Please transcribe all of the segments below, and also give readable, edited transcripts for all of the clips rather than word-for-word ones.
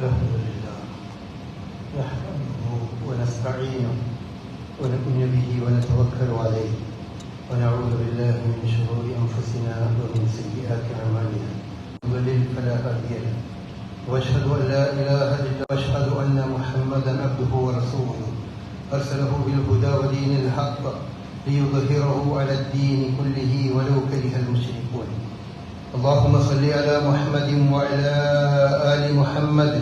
الحمد لله نحمده ونستعينه ونؤمن به ونتوكل عليه ونعوذ بالله من شرور أنفسنا ومن سيئات أعمالنا يضلل فلا هادي له وأشهد أن لا إله إلا وأشهد أن محمدا عبده ورسوله أرسله بالهدى ودين الحق ليظهره على الدين كله ولو كره المشركون. اللهم صل على محمد وعلى آل محمد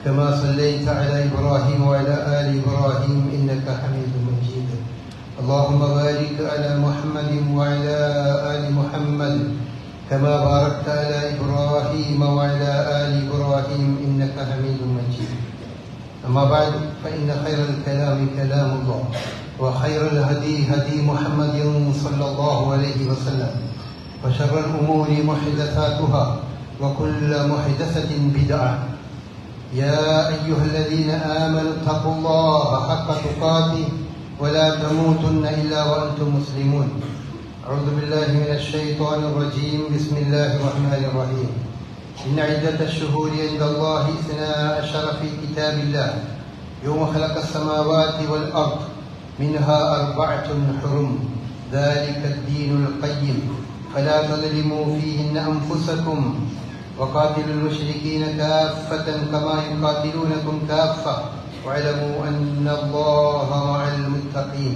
كما صليت على إبراهيم وعلى آل إبراهيم إنك حميد مجيد. اللهم بارك على محمد وعلى آل محمد كما باركت على إبراهيم وعلى آل إبراهيم إنك حميد مجيد. أما بعد فإن خير الكلام كلام الله وخير الهدي هدي محمد صلى الله عليه وسلم وشر الأمور محدثاتها وكل محدثة بدعة. يا أيها الذين آمنوا اتقوا الله حق تقاته ولا تموتن إلا وأنتم مسلمون. أعوذ بالله من الشيطان الرجيم. بسم الله الرحمن الرحيم. إن عدة الشهور عند الله 12 في كتاب الله يوم خلق السماوات والأرض منها 4 حرم ذلك الدين القيم فلا تظلموا فيهن أنفسكم وقاتلوا المشركين كافة كما يقاتلونكم كافة واعلموا أن الله مع المتقين.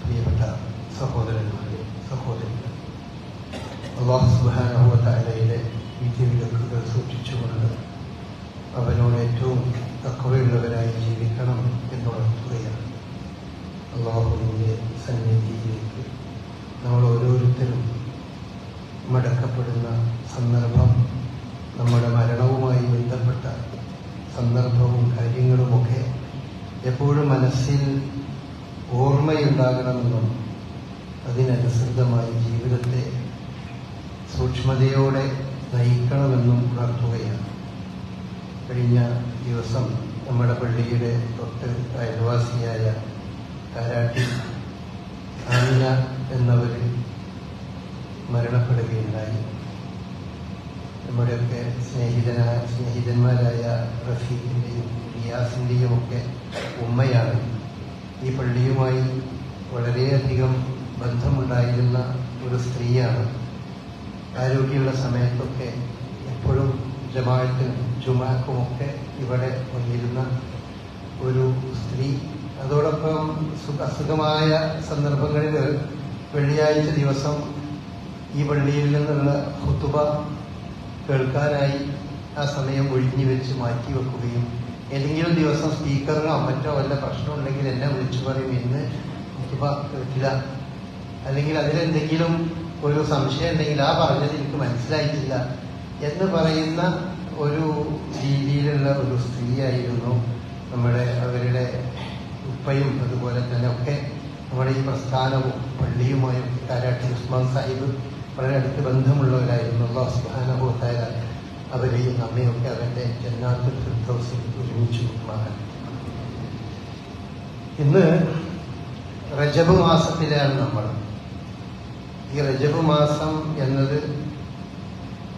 പ്രിയപ്പെട്ട സഹോദരന്മാരെ, സഹോദരികൾ, അല്ലാഹു സുബ്ഹാനഹു വ തആലയുടെ വിധിവിലക്കുകൾ സൂക്ഷിച്ചുകൊണ്ട് അവനോട് ഏറ്റവും തഖ്വയുള്ളവരായി ജീവിക്കണം എന്നുണർത്തുകയാണ്. അല്ലാഹുവിൻ്റെ സന്നിധിയിലേക്ക് നമ്മൾ ഓരോരുത്തരും മടക്കപ്പെടുന്ന സന്ദർഭം, നമ്മുടെ മരണവുമായി ബന്ധപ്പെട്ട സന്ദർഭവും കാര്യങ്ങളുമൊക്കെ എപ്പോഴും മനസ്സിൽ ഓർമ്മയുണ്ടാകണമെന്നും അതിനനുസൃതമായി ജീവിതത്തെ സൂക്ഷ്മതയോടെ നയിക്കണമെന്നും ഉണർത്തുകയാണ്. കഴിഞ്ഞ ദിവസം നമ്മുടെ പള്ളിയുടെ തൊട്ട് അയൽവാസിയായ കാരാട്ടി ആമിന എന്നവർ മരണപ്പെടുകയുണ്ടായി. നമ്മുടെയൊക്കെ സ്നേഹിതന്മാരായ റഫീഖിൻ്റെയും റിയാസിൻ്റെയും ഒക്കെ ഉമ്മയാണ്. ഈ പള്ളിയുമായി വളരെയധികം ബന്ധമുണ്ടായിരുന്ന ഒരു സ്ത്രീയാണ്. ആരോഗ്യമുള്ള സമയത്തൊക്കെ എപ്പോഴും ജമാഅത്തിനും ജുമാക്കുമൊക്കെ ഇവിടെ വന്നിരുന്ന ഒരു സ്ത്രീ. അതോടൊപ്പം അസുഖമായ സന്ദർഭങ്ങളിൽ വെള്ളിയാഴ്ച ദിവസം ഈ പള്ളിയിൽ നിന്നുള്ള ഖുതുബ കേൾക്കാനായി ആ സമയം ഒഴിഞ്ഞു വെച്ച് മാറ്റിവെക്കുകയും ഏതെങ്കിലും ദിവസം സ്പീക്കറിനോ മറ്റോ വല്ല പ്രശ്നമുണ്ടെങ്കിൽ എന്നെ വിളിച്ചു പറയും, ഇന്ന് ഖുതുബ കേട്ടില്ല, അല്ലെങ്കിൽ അതിലെന്തെങ്കിലും ഒരു സംശയം ഉണ്ടെങ്കിൽ ആ പറഞ്ഞത് എനിക്ക് മനസ്സിലായിട്ടില്ല എന്ന് പറയുന്ന ഒരു രീതിയിലുള്ള ഒരു സ്ത്രീയായിരുന്നു അവരുടെ ഉപ്പയും അതുപോലെ തന്നെ ഒക്കെ നമ്മുടെ ഈ പ്രസ്ഥാനവും പള്ളിയുമായും കാരാട്ടി ഉസ്മാൻ സാഹിബ് വളരെ അടുത്ത് ബന്ധമുള്ളവരായിരുന്നു. അല്ലാഹു സുബ്ഹാനഹു വ തആല അവരെയും നമ്മയൊക്കെ അവരുടെ ജന്നാത്തുൽ ഫിർദൗസിൽ ഒരുമിച്ച് കൊണ്ടുപോകാൻ. ഇന്ന് റജബ് മാസത്തിലാണ് നമ്മൾ. ഈ റജബ് മാസം എന്നത്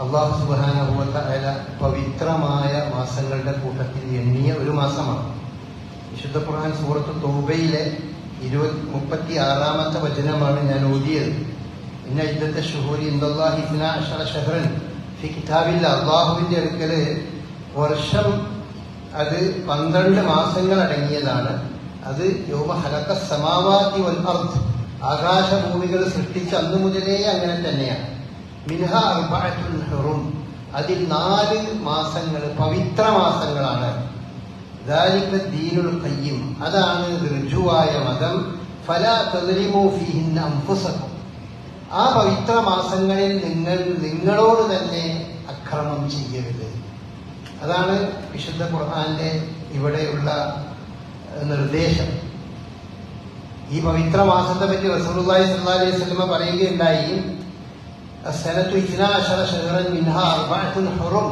അല്ലാഹു സുബ്ഹാനഹു വ തആല പവിത്രമായ മാസങ്ങളുടെ കൂട്ടത്തിൽ എണ്ണിയ ഒരു മാസമാണ്. വിശുദ്ധ ഖുർആൻ സൂറത്ത് തൗബയിലെ 36-ാമത്തെ വചനമാണ് ഞാൻ ഓതിയത്. ഇന്ന ഇദ്ദത്ത ശുഹൂരി ഇൻദല്ലാഹി 12 ശഹ്റൻ ഫി കിതാബില്ലാഹ്. അല്ലാഹുവിന്റെ അടുക്കല് വർഷം അത് 12 മാസങ്ങൾ അടങ്ങിയതാണ്. അത് യൗമ ഖലഖ സമാവാതി വൽ അർദ്, ആകാശഭൂമികൾ സൃഷ്ടിച്ച അന്ന് മുതലേ അങ്ങനെ തന്നെയാണ്. മിൻഹ 4 ഹുറും, അതിൽ 4 മാസങ്ങൾ പവിത്ര മാസങ്ങളാണ്. ദാലിക ദീനുൽ ഖയ്യിം, അതാണ് ഋജുവായ മതം. ഫലാ തദ്ലിമൂ ഫീഹിന്ന അൻഫുസകും, ആ പവിത്ര മാസങ്ങളിൽ നിങ്ങളോട് തന്നെ അക്രമം ചെയ്യരുത്. അതാണ് വിശുദ്ധ ഖുർആന്റെ ഇവിടെയുള്ള നിർദ്ദേശം. ഈ പവിത്ര മാസത്തെ പറ്റി റസൂലുള്ളാഹി സ്വല്ലല്ലാഹു അലൈഹി വസല്ലം പറയുകയുണ്ടായി, അസ്സനത്തു 12 ശഹ്റൻ മിൻഹാ 4 ഹുറും,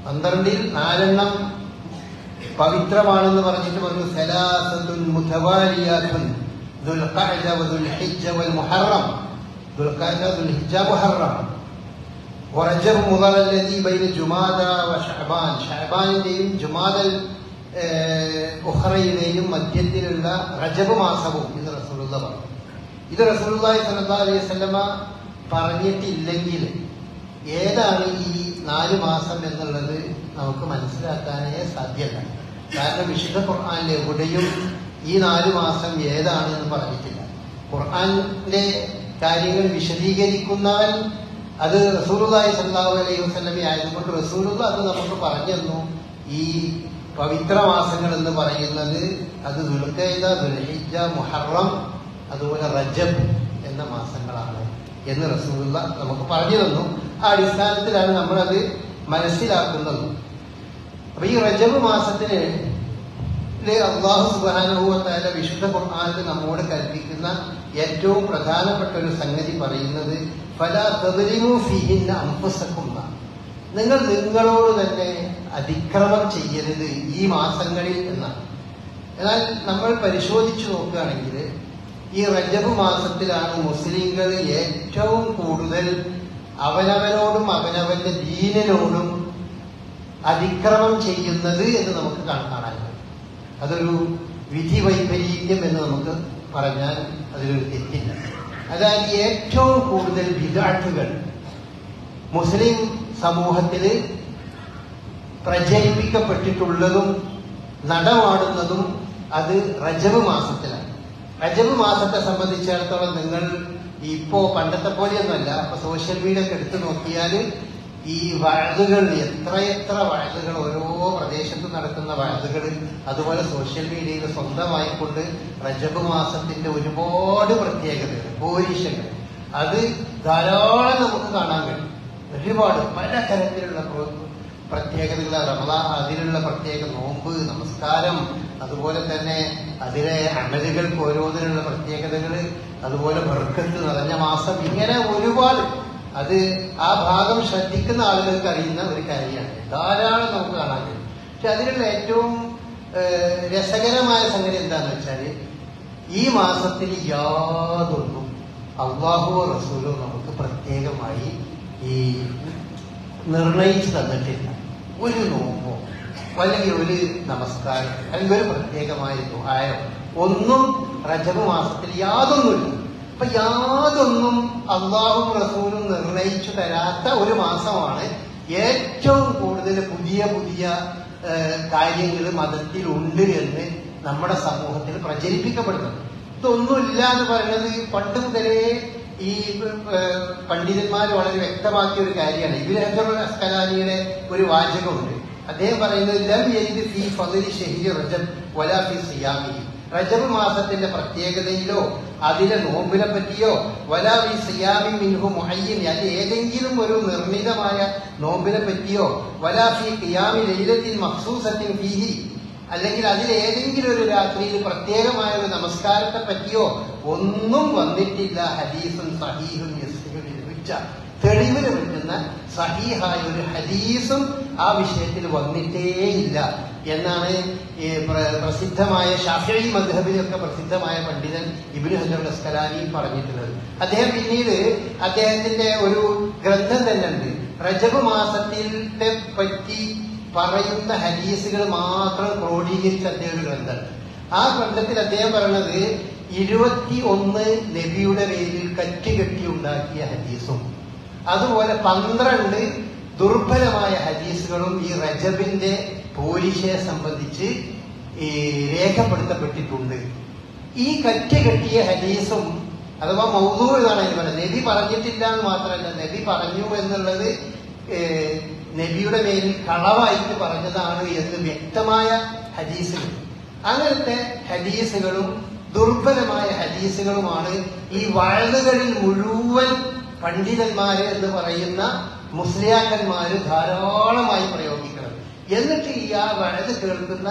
12-ൽ 4 പവിത്രമാണെന്ന് പറഞ്ഞിട്ട് പറഞ്ഞു. സലാസത്തുൻ മുതവാലിയാത്തുൻ ദുൽഖഅദ വദുൽഹിജ്ജ വൽ മുഹറം. ദുൽഖഅദ, ദുൽഹിജ്ജ, മുഹറം. റജബ് മുദല്ലദി ബൈന ജുമാദ വ ശഅബാൻ, ശഅബാനിന്റെയും ജുമാദൽ ഉഖറയുടെയും മധ്യത്തിലുള്ള റജബ് മാസവും ഇത് റസൂലുള്ളാഹി പറഞ്ഞു. ഇത് റസൂലുള്ളാഹി സ്വല്ലല്ലാഹു അലൈഹി വസല്ലമ പറഞ്ഞിട്ടില്ലെങ്കിൽ ഏതാണ് ഈ 4 മാസം എന്നുള്ളത് നമുക്ക് മനസ്സിലാക്കാനേ സാധ്യമല്ല. കാരണം വിശുദ്ധ ഖുർആനിൽ എവിടെയും ഈ 4 മാസം ഏതാണ് എന്ന് പറഞ്ഞിട്ടില്ല. ഖുർആനിന്റെ കാര്യങ്ങൾ വിശദീകരിക്കുന്നവൻ അത് റസൂലുള്ളാഹി സ്വല്ലല്ലാഹു അലൈഹി വസല്ലമ ആയതുകൊണ്ട് റസൂലുള്ളാഹി അത് നമുക്ക് പറഞ്ഞു തന്നു. ഈ പവിത്ര മാസങ്ങൾ എന്ന് പറയുന്നത് അത് ദുൽഖഅദ, ദുൽഹിജ്ജ, മുഹറം, അതുപോലെ റജബ് എന്ന മാസങ്ങളാണ് എന്ന് റസൂലുള്ളാഹി നമുക്ക് പറഞ്ഞു തന്നു. ആ അടിസ്ഥാനത്തിലാണ് നമ്മളത് മനസ്സിലാക്കുന്നത്. അപ്പൊ ഈ റജബ് മാസത്തിന് അല്ലാഹു സുബ്ഹാനഹു വ തആല വിശുദ്ധ ഖുർആനിൽ നമ്മോട് കൽപ്പിക്കുന്ന ഏറ്റവും പ്രധാനപ്പെട്ട ഒരു സംഗതി പറയുന്നത് ഫലാ തദ്ലിമു ഫീഹിന്ന അൻഫുസകും, നിങ്ങൾ നിങ്ങളോട് തന്നെ അതിക്രമം ചെയ്യരുത് ഈ മാസങ്ങളിൽ എന്നാണ്. എന്നാൽ നമ്മൾ പരിശോധിച്ചു നോക്കുകയാണെങ്കിൽ ഈ റജബ് മാസത്തിലാണ് മുസ്ലിങ്ങൾ ഏറ്റവും കൂടുതൽ അവനവനോടും അവനവന്റെ ദീനിനോടും അതിക്രമം ചെയ്യുന്നത് എന്ന് നമുക്ക് കാണാൻ കഴിയും. അതൊരു വിധി വൈപരീത്യം എന്ന് നമുക്ക് പറഞ്ഞാൽ അതിലൊരു തെറ്റില്ല. അതായത് ഏറ്റവും കൂടുതൽ ബിദ്അത്തുകൾ മുസ്ലിം സമൂഹത്തിൽ പ്രചരിപ്പിക്കപ്പെട്ടിട്ടുള്ളതും നടമാടുന്നതും അത് റജബ് മാസത്തിലാണ്. റജബ് മാസത്തെ സംബന്ധിച്ചിടത്തോളം നിങ്ങൾ ഇപ്പോ പണ്ടത്തെ പോലെയൊന്നുമല്ല. അപ്പൊ സോഷ്യൽ മീഡിയ ഒക്കെ എടുത്തു നോക്കിയാൽ ഈ വഅദുകൾ, എത്രയെത്ര വഅദുകൾ, ഓരോ പ്രദേശത്ത് നടക്കുന്ന വഅദുകൾ, അതുപോലെ സോഷ്യൽ മീഡിയയിൽ സ്വന്തമായിക്കൊണ്ട് റജബ് മാസത്തിന്റെ ഒരുപാട് പ്രത്യേകതകൾ, പോരിഷകൾ, അത് ധാരാളം നമുക്ക് കാണാൻ കഴിയും. ഒരുപാട് പല തരത്തിലുള്ള പ്രത്യേകതകൾ, റമദാൻ അതിലുള്ള പ്രത്യേക നോമ്പ്, നമസ്കാരം, അതുപോലെ തന്നെ അതിലെ അമലുകൾക്ക് ഓരോന്നിനുള്ള പ്രത്യേകതകൾ, അതുപോലെ ബർക്കത്ത് നിറഞ്ഞ മാസം, ഇങ്ങനെ ഒരുപാട്. അത് ആ ഭാഗം ശ്രദ്ധിക്കുന്ന ആളുകൾക്ക് അറിയുന്ന ഒരു കാര്യമാണ്. ധാരാളം നമുക്ക് കാണാൻ കഴിയും. പക്ഷെ അതിലുള്ള ഏറ്റവും രസകരമായ സംഗതി എന്താന്ന് വെച്ചാൽ ഈ മാസത്തിൽ യാതൊന്നും അല്ലാഹുവോ റസൂലോ നമുക്ക് പ്രത്യേകമായി ഈ നിർണയിച്ചു തന്നിട്ടില്ല. ഒരു നോമ്പോ അല്ലെങ്കിൽ ഒരു നമസ്കാരം അല്ലെങ്കിൽ ഒരു പ്രത്യേകമായ ദുആയോ ഒന്നും റജബ് മാസത്തിൽ യാതൊന്നുമില്ല. അപ്പൊ യാതൊന്നും അല്ലാഹുവും റസൂലും നിർണയിച്ചു തരാത്ത ഒരു മാസമാണ് ഏറ്റവും കൂടുതൽ പുതിയ പുതിയ കാര്യങ്ങൾ മതത്തിലുണ്ട് എന്ന് നമ്മുടെ സമൂഹത്തിൽ പ്രചരിപ്പിക്കപ്പെടുന്നത്. ഇതൊന്നുമില്ല എന്ന് പറയുന്നത് പണ്ട് മുതലേ ഈ പണ്ഡിതന്മാർ വളരെ വ്യക്തമാക്കിയ ഒരു കാര്യമാണ്. ഇബ്നു ഹജറുൽ അസ്ഖലാനിയുടെ ഒരു വാചകമുണ്ട്. അദ്ദേഹം പറയുന്നത് ലം യരിദ് ഫീ ഫദ്ലി ശഹ്രി റജബ് വലാ ഫീ സിയാമിഹി, റജബ് മാസത്തിന്റെ പ്രത്യേകതയിലോ അതിലെ നോമ്പിനെ പറ്റിയോ വലാ ഫീ സിയാമി മിൻഹു മുഅയ്യൻ, അത് ഏതെങ്കിലും ഒരു നിർണിതമായ നോമ്പിനെ പറ്റിയോ വലാ ഫീ ഖിയാമി ലൈലത്തിൻ മഖ്സൂസത്തിൻ ഫീഹി, അല്ലെങ്കിൽ അതിലേതെങ്കിലും ഒരു രാത്രിയിൽ പ്രത്യേകമായ ഒരു നമസ്കാരത്തെ പറ്റിയോ ഒന്നും വന്നിട്ടില്ല. ഹദീസുൻ സഹീഹുൻ യസ്ഹുൽ ഹുജ്ജ, തെളിവിന് പറ്റുന്ന സഹീഹായ ഒരു ഹദീസും ആ വിഷയത്തിൽ വന്നിട്ടേയില്ല എന്നാണ് പ്രസിദ്ധമായ ശാഫിഈ മദ്ഹബിലൊക്കെ പ്രസിദ്ധമായ പണ്ഡിതൻ ഇബ്നു ഹജറുൽ അസ്ഖലാനി പറഞ്ഞിട്ടുള്ളത്. അദ്ദേഹം പിന്നീട് അദ്ദേഹത്തിന്റെ ഒരു ഗ്രന്ഥം തന്നെ ഉണ്ട്, റജബ് മാസത്തിനെ പറ്റി പറയുന്ന ഹദീസുകൾ മാത്രം ക്രോഡീകരിച്ച അദ്ദേഹം ഒരു ഗ്രന്ഥം. ആ ഗ്രന്ഥത്തിൽ അദ്ദേഹം പറയുന്നത് 21 നബിയുടെ പേരിൽ കറ്റുകെട്ടി ഉണ്ടാക്കിയ ഹദീസും അതുപോലെ 12 ദുർബലമായ ഹദീസുകളും ഈ റജബിന്റെ പോരിശയെ സംബന്ധിച്ച് രേഖപ്പെടുത്തപ്പെട്ടിട്ടുണ്ട്. ഈ കറ്റുകെട്ടിയ ഹദീസും അഥവാ മൗദൂ എന്നാണ് അതിന് പറയുന്നത്. നബി പറഞ്ഞിട്ടില്ല എന്ന് മാത്രമല്ല, നബി പറഞ്ഞു എന്നുള്ളത് നബിയുടെ മേലിൽ കളവായിട്ട് പറഞ്ഞതാണ് എന്ന് വ്യക്തമായ ഹദീസുകൾ. അങ്ങനത്തെ ഹദീസുകളും ദുർബലമായ ഹദീസുകളുമാണ് ഈ വഅദുകളിൽ മുഴുവൻ പണ്ഡിതന്മാര് എന്ന് പറയുന്ന മുസ്ലിയാക്കന്മാര് ധാരാളമായി പ്രയോഗിക്കണം. എന്നിട്ട് ഈ ആ വഅദ് കേൾക്കുന്ന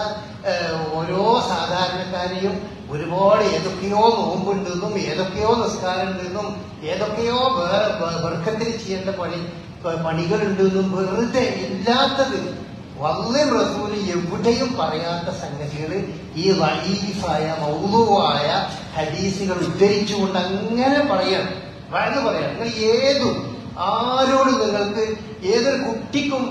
ഓരോ സാധാരണക്കാരെയും ഒരുപാട് ഏതൊക്കെയോ നോമ്പുണ്ടെന്നും ഏതൊക്കെയോ നിസ്കാരം ഉണ്ടെന്നും ഏതൊക്കെയോ ബർക്കത്തിൽ ചെയ്യേണ്ട പണികളുണ്ടെന്നും വെറുതെ ഇല്ലാത്തത് വല്ലം റസൂല് എവിടെയും പറയാത്ത സംഗതികൾ ഈ വഈഫായ മൗദൂആയ ഹദീസുകൾ ഉദ്ധരിച്ചുകൊണ്ട് അങ്ങനെ പറയണം, വഅദ് പറയണം. നിങ്ങൾ ആരോടും നിങ്ങൾക്ക് ഏതൊരു കുട്ടിക്കും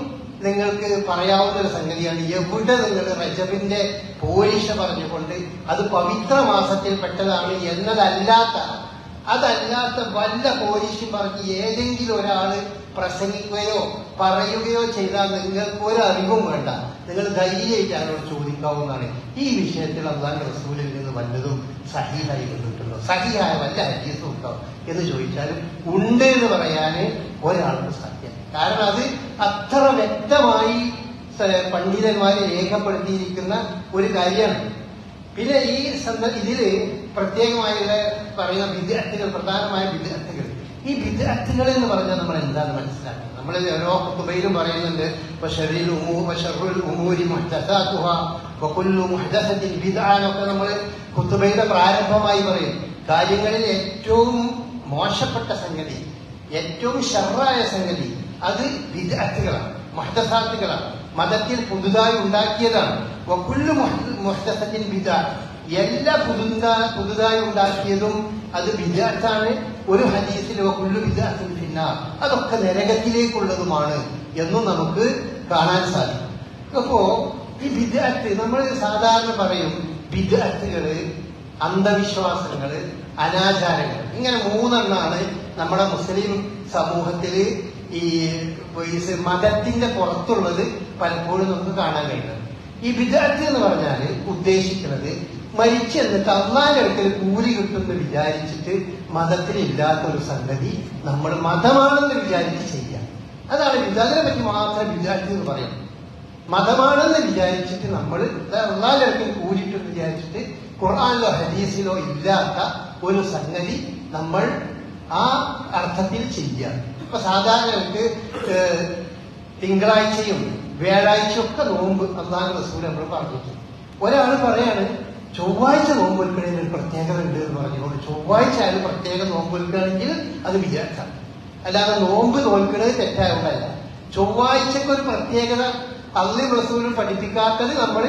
നിങ്ങൾക്ക് പറയാവുന്ന ഒരു സംഗതിയാണ്. എവിടെ നിങ്ങൾ റജബിന്റെ പോരിഷ പറഞ്ഞുകൊണ്ട് അത് പവിത്ര മാസത്തിൽ പെട്ടതാണ് അതല്ലാത്ത വല്ല പോരിഷും പറഞ്ഞ് ഏതെങ്കിലും ഒരാള് പ്രസംഗിക്കുകയോ പറയുകയോ ചെയ്താൽ നിങ്ങൾക്ക് ഒരു അറിവും വേണ്ട. നിങ്ങൾ ധൈര്യമായിട്ട് അവരോട് ചോദിക്കാവുന്നതാണ്. ഈ വിഷയത്തിൽ അല്ലാഹുവിന്റെ റസൂലിൽ നിന്ന് വല്ലതും സഹീഹായി വന്നിട്ടുണ്ടോ, സഹീഹായ വല്ല ഹദീസും ഉണ്ടോ എന്ന് ചോദിച്ചാലും ഉണ്ട് എന്ന് പറയാന് ഒരാൾക്ക് സാധ്യം. കാരണം അത് അത്ര വ്യക്തമായി പണ്ഡിതന്മാരെ രേഖപ്പെടുത്തിയിരിക്കുന്ന ഒരു കാര്യമാണ്. പിന്നെ ഇതില് പ്രത്യേകമായുള്ള പറയുന്ന ബിദ്അത്തുകൾ, പ്രധാനമായ ബിദ്അത്തുകൾ. ഈ ബിദ്അത്തുകൾ എന്ന് പറഞ്ഞാൽ നമ്മൾ എന്താണെന്ന് മനസ്സിലാക്കണം. നമ്മൾ ഓരോ ഖുതുബയിലും പറയുന്നുണ്ട് എന്നൊക്കെ നമ്മൾ ഖുതുബയുടെ പ്രാരംഭമായി പറയും. കാര്യങ്ങളിൽ ഏറ്റവും മോശപ്പെട്ട സംഗതി, ഏറ്റവും ഷർറായ സംഗതി അത് ബിദ്അത്തുകളാണ്, മുഹ്ദസാത്തുകളാണ്, മതത്തിൽ പുതുതായി ഉണ്ടാക്കിയതാണ്. വകുല്ലു മുഹ്ദസത്തിൻ ബിദ്അ, എല്ലാ പുതുതായി ഉണ്ടാക്കിയതും അത് ബിദ്അത്താണ്. ഒരു ഹദീസിൽ വകുല്ലു ബിദ്അത്തിൻ ഫിന്നാർ, അതൊക്കെ നരകത്തിലേക്കുള്ളതുമാണ് എന്നും നമുക്ക് കാണാൻ സാധിക്കും. അപ്പോ ഈ ബിദ്അത്ത് നമ്മൾ സാധാരണ പറയും, ബിദ്അത്തുകള്, അന്ധവിശ്വാസങ്ങള്, അനാചാരങ്ങൾ, ഇങ്ങനെ മൂന്നെണ്ണാണ് നമ്മുടെ മുസ്ലിം സമൂഹത്തില് ഈ മതത്തിന്റെ പുറത്തുള്ളത് പലപ്പോഴും നമുക്ക് കാണാൻ കഴിയുന്നത്. ഈ ബിദ്അത്ത് എന്ന് പറഞ്ഞാൽ ഉദ്ദേശിക്കുന്നത് മരിച്ചു എന്നിട്ട് അള്ളാന്റെ അടുക്കൽ കൂലി കിട്ടുമെന്ന് വിചാരിച്ചിട്ട് മതത്തിലില്ലാത്തൊരു സംഗതി നമ്മൾ മതമാണെന്ന് വിചാരിച്ച് ചെയ്യാം. അതാണ് ബിദ്അത്തിനെ പറ്റി മാത്രം ബിദ്അത്ത് എന്ന് പറയും. മതമാണെന്ന് വിചാരിച്ചിട്ട് നമ്മൾ അള്ളാന്റെ അടുക്കൽ കൂലി കിട്ടുമെന്ന് വിചാരിച്ചിട്ട് ഖുർആനിലോ ഹദീസിലോ ഇല്ലാത്ത ഒരു സംഗതി നമ്മൾ ആ അർത്ഥത്തിൽ ചെയ്യാം. ഇപ്പൊ സാധാരണക്ക് തിങ്കളാഴ്ചയും വ്യാഴാഴ്ചയും ഒക്കെ നോമ്പ് അല്ലാഹുവിന്റെ റസൂൽ നമ്മൾ പറഞ്ഞിട്ടുണ്ട്. ഒരാൾ പറയാണ് ചൊവ്വാഴ്ച നോമ്പ് വെക്കണതിന് ഒരു പ്രത്യേകത ഉണ്ട് എന്ന് പറഞ്ഞുകൊണ്ട് ചൊവ്വാഴ്ച ആയാലും പ്രത്യേക നോമ്പ് വെക്കുകയാണെങ്കിൽ അത് വിചാരിക്കാം. അല്ലാതെ നോമ്പ് നോൽക്കുന്നത് തെറ്റായതല്ല. ചൊവ്വാഴ്ചക്ക് ഒരു പ്രത്യേകത അള്ളാഹുവിന്റെ റസൂലും പഠിപ്പിക്കാത്തത് നമ്മൾ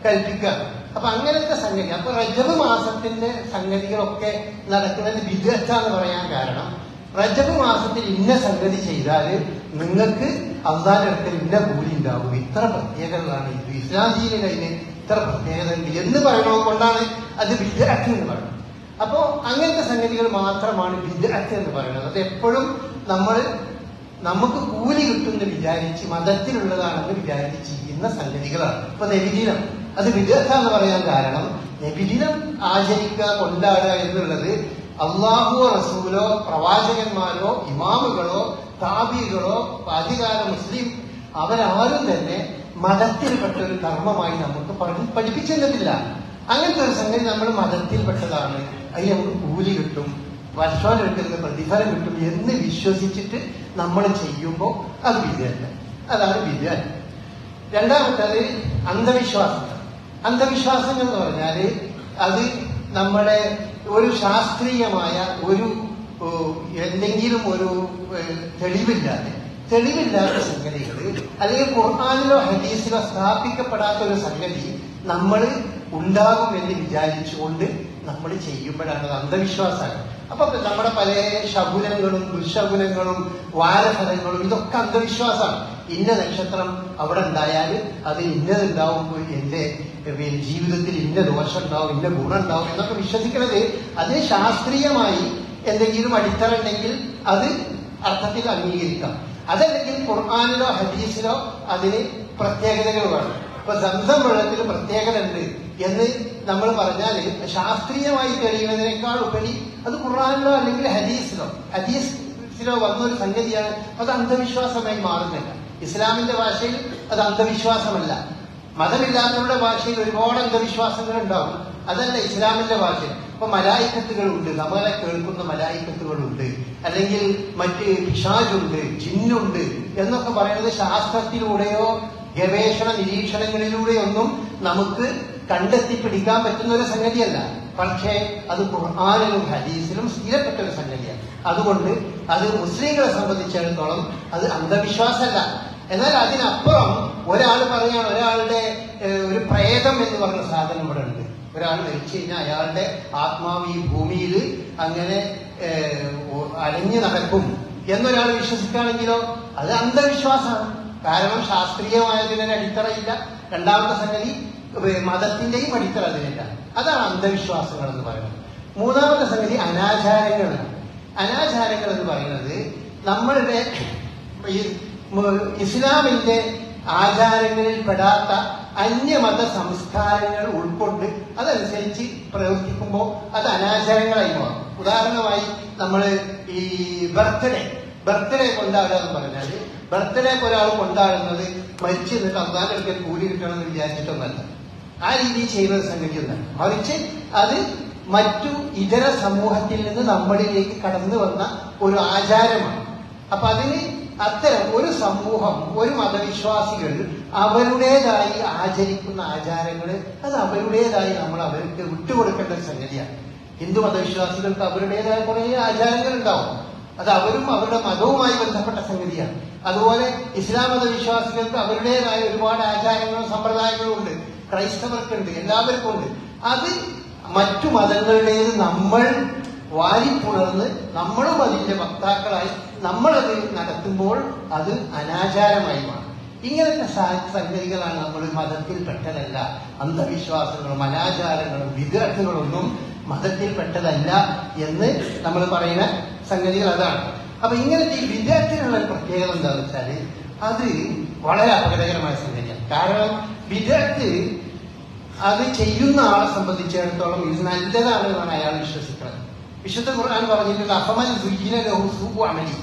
കൽപ്പിക്കുക. അപ്പൊ അങ്ങനത്തെ സംഗതി, അപ്പൊ റജബ് മാസത്തിന്റെ സംഗതികളൊക്കെ നടക്കുന്നത് ബിദ്അത്താന്ന് പറയാൻ കാരണം, റജബ് മാസത്തിൽ ഇന്ന സംഗതി ചെയ്താല് നിങ്ങൾക്ക് അള്ളാന്റെ അടുക്കൽ ഇന്ന കൂലി ഉണ്ടാവും, ഇത്ര പ്രത്യേകതകളാണ് ഇത്, ഇസ്ലാം ദീനിൽ അതിന് ഇത്ര പ്രത്യേകത ഉണ്ട് എന്ന് പറയുന്നത് കൊണ്ടാണ് അത് ബിദ്അത്ത് എന്ന് പറയുന്നത്. അപ്പോ അങ്ങനത്തെ സംഗതികൾ മാത്രമാണ് ബിദ്അത്ത് എന്ന് പറയുന്നത്. അത് എപ്പോഴും നമുക്ക് കൂലി കിട്ടുമെന്ന് വിചാരിച്ച് മതത്തിലുള്ളതാണെന്ന് വിചാരിച്ച് ചെയ്യുന്ന സംഗതികളാണ്. ഇപ്പൊ നബിദിനം, അത് ബിദ്അത്താന്ന് പറയാൻ കാരണം, നബിദിനം ആചരിക്കുക, കൊണ്ടാടുക എന്നുള്ളത് അള്ളാഹുവോ റസൂലോ പ്രവാചകന്മാരോ ഇമാമുകളോ താബികളോ ആദ്യകാല മുസ്ലിം അവരാരും തന്നെ മതത്തിൽപ്പെട്ട ഒരു കർമ്മമായി നമുക്ക് പഠിപ്പിച്ചിരുന്നില്ല. അങ്ങനത്തെ ഒരു സംഗതി നമ്മൾ മതത്തിൽപ്പെട്ടതാണ്, അതിന് നമുക്ക് കൂലി കിട്ടും, വർഷോലെടുക്കുന്ന പ്രതിഫലം കിട്ടും എന്ന് വിശ്വസിച്ചിട്ട് നമ്മൾ ചെയ്യുമ്പോൾ അത് ബിദ്അത്ത്. അതാണ് ബിദ്അത്ത്. രണ്ടാമത്തേത് അന്ധവിശ്വാസങ്ങൾ. അന്ധവിശ്വാസങ്ങൾ എന്ന് പറഞ്ഞാല് അത് നമ്മുടെ ഒരു ശാസ്ത്രീയമായ ഒരു എന്തെങ്കിലും ഒരു തെളിവില്ലാത്ത സംഗതികൾ, അല്ലെങ്കിൽ ഖുർആനിലോ ഹദീസിലോ സ്ഥാപിക്കപ്പെടാത്ത ഒരു സംഗതി നമ്മൾ ഉണ്ടാകും എന്ന് വിചാരിച്ചുകൊണ്ട് നമ്മൾ ചെയ്യുമ്പോഴാണ് അത് അന്ധവിശ്വാസമാണ്. അപ്പൊ നമ്മുടെ പല ശകുനങ്ങളും ദുശകുനങ്ങളും വാരഫലങ്ങളും ഇതൊക്കെ അന്ധവിശ്വാസമാണ്. ഇന്ന നക്ഷത്രം അവിടെ ഉണ്ടായാൽ അത് ഇന്നതുണ്ടാവുമ്പോൾ എന്റെ ജീവിതത്തിൽ ഇന്ന ദോഷം ഉണ്ടാവും, ഇന്ന ഗുണം ഉണ്ടാവും എന്നൊക്കെ വിശ്വസിക്കുന്നത് അതിന് ശാസ്ത്രീയമായി എന്തെങ്കിലും അടിത്തറ ഉണ്ടെങ്കിൽ അത് അർത്ഥത്തിൽ അംഗീകരിക്കാം. അതല്ലെങ്കിൽ ഖുർആനിലോ ഹദീസിലോ അതിന് പ്രത്യേകതകൾ വേണം. ഇപ്പൊ സംസം വെള്ളത്തിൽ പ്രത്യേകത ഉണ്ട് എന്ന് നമ്മൾ പറഞ്ഞാൽ ശാസ്ത്രീയമായി തെളിയുന്നതിനേക്കാൾ ഉപരി അത് ഖുർആനിലോ അല്ലെങ്കിൽ ഹദീസിലോ വന്നൊരു സംഗതിയാണ്. അത് അന്ധവിശ്വാസമായി മാറുന്നില്ല. ഇസ്ലാമിന്റെ ഭാഷയിൽ അത് അന്ധവിശ്വാസമല്ല. മതമില്ലാത്തവരുടെ ഭാഷയിൽ ഒരുപാട് അന്ധവിശ്വാസങ്ങൾ ഉണ്ടാവും. അതല്ല ഇസ്ലാമിന്റെ ഭാഷയിൽ. ഇപ്പൊ മലായിക്കത്തുകളുണ്ട്, നമ്മളെ കേൾക്കുന്ന മലായിക്കത്തുകളുണ്ട്, അല്ലെങ്കിൽ മറ്റ് പിശാചുണ്ട്, ജിന്നുണ്ട് എന്നൊക്കെ പറയുന്നത് ശാസ്ത്രത്തിലൂടെയോ ഗവേഷണ നിരീക്ഷണങ്ങളിലൂടെയൊന്നും നമുക്ക് കണ്ടെത്തി പിടിക്കാൻ പറ്റുന്ന ഒരു സംഗതിയല്ല. പക്ഷേ അത് ഖുർആനിലും ഹദീസിലും സ്ഥിരപ്പെട്ട ഒരു സംഗതിയാണ്. അതുകൊണ്ട് അത് മുസ്ലിങ്ങളെ സംബന്ധിച്ചിടത്തോളം അത് അന്ധവിശ്വാസമല്ല. എന്നാൽ അതിനപ്പുറം ഒരാൾ പറയാണ്, ഒരാളുടെ ഒരു പ്രേതം എന്ന് പറഞ്ഞ സാധനം ഇവിടെ ഉണ്ട്. ഒരാൾ മരിച്ചു കഴിഞ്ഞാൽ അയാളുടെ ആത്മാവ് ഈ ഭൂമിയിൽ അങ്ങനെ അലഞ്ഞു നടക്കും എന്നൊരാൾ വിശ്വസിക്കുകയാണെങ്കിലോ അത് അന്ധവിശ്വാസമാണ്. കാരണം ശാസ്ത്രീയമായതിനൊരു അടിത്തറയില്ല. രണ്ടാമത്തെ സംഗതി മതത്തിന്റെയും അടിത്തറ അതിനില്ല. അതാണ് അന്ധവിശ്വാസങ്ങൾ എന്ന് പറയുന്നത്. മൂന്നാമത്തെ സംഗതി അനാചാരങ്ങളാണ്. അനാചാരങ്ങൾ എന്ന് പറയുന്നത് നമ്മളുടെ ഇസ്ലാമിന്റെ ആചാരങ്ങളിൽ പെടാത്ത അന്യമത സംസ്കാരങ്ങൾ ഉൾക്കൊണ്ട് അതനുസരിച്ച് പ്രവർത്തിക്കുമ്പോൾ അത് അനാചാരങ്ങളായി മാറും. ഉദാഹരണമായി നമ്മൾ ഈ ബർത്ത്ഡേ കൊണ്ടാടുക എന്ന് പറഞ്ഞാൽ ബർത്ത്ഡേ ഒരാൾ കൊണ്ടാടുന്നത് മരിച്ചു നിന്നിട്ട് അള്ളാന്റെ അടുക്കൽ കൂലി കിട്ടണമെന്ന് വിചാരിച്ചിട്ടൊന്നല്ല. ആ രീതിയിൽ ചെയ്യുന്ന സംഗതിയൊന്നല്ല. മറിച്ച് അത് മറ്റു ഇതര സമൂഹത്തിൽ നിന്ന് നമ്മളിലേക്ക് കടന്നു വന്ന ഒരു ആചാരമാണ്. അപ്പൊ അതിന് അത്തരം ഒരു സമൂഹം, ഒരു മതവിശ്വാസികൾ അവരുടേതായി ആചരിക്കുന്ന ആചാരങ്ങൾ അത് അവരുടേതായി നമ്മൾ അവർക്ക് വിട്ടുകൊടുക്കേണ്ട ഒരു സംഗതിയാണ്. ഹിന്ദു മതവിശ്വാസികൾക്ക് അവരുടേതായ കുറെ ആചാരങ്ങൾ ഉണ്ടാവും. അത് അവരും അവരുടെ മതവുമായി ബന്ധപ്പെട്ട സംഗതിയാണ്. അതുപോലെ ഇസ്ലാം മതവിശ്വാസികൾക്ക് അവരുടേതായ ഒരുപാട് ആചാരങ്ങളും സമ്പ്രദായങ്ങളും ഉണ്ട്. ക്രൈസ്തവർക്കുണ്ട്, എല്ലാവർക്കും ഉണ്ട്. അത് മറ്റു മതങ്ങളുടേത് നമ്മൾ വാരിപ്പുണർന്ന് നമ്മളും അതിന്റെ വക്താക്കളായി നമ്മളത് നടത്തുമ്പോൾ അത് അനാചാരമായി മാറും. ഇങ്ങനത്തെ സംഗതികളാണ് നമ്മൾ മതത്തിൽപ്പെട്ടതല്ല. അന്ധവിശ്വാസങ്ങളും അനാചാരങ്ങളും വിദഗ്ധകളൊന്നും മതത്തിൽപ്പെട്ടതല്ല എന്ന് നമ്മൾ പറയുന്ന സംഗതികൾ അതാണ്. അപ്പൊ ഇങ്ങനത്തെ ഈ വിദഗ്ധത്തിനുള്ള പ്രത്യേകത എന്താണെന്ന് വെച്ചാല് അത് വളരെ അപകടകരമായ സംഗതിയാണ്. കാരണം വിദഗ്ധ് അത് ചെയ്യുന്ന ആളെ സംബന്ധിച്ചിടത്തോളം ഇത് നല്ലതാണെന്നാണ് അയാൾ വിശ്വസിക്കുന്നത്. വിശുദ്ധ ഖുർആൻ പറഞ്ഞിട്ടുള്ള അഫമൻ സുയ്യിന ലഹു സൂഉ അമലി,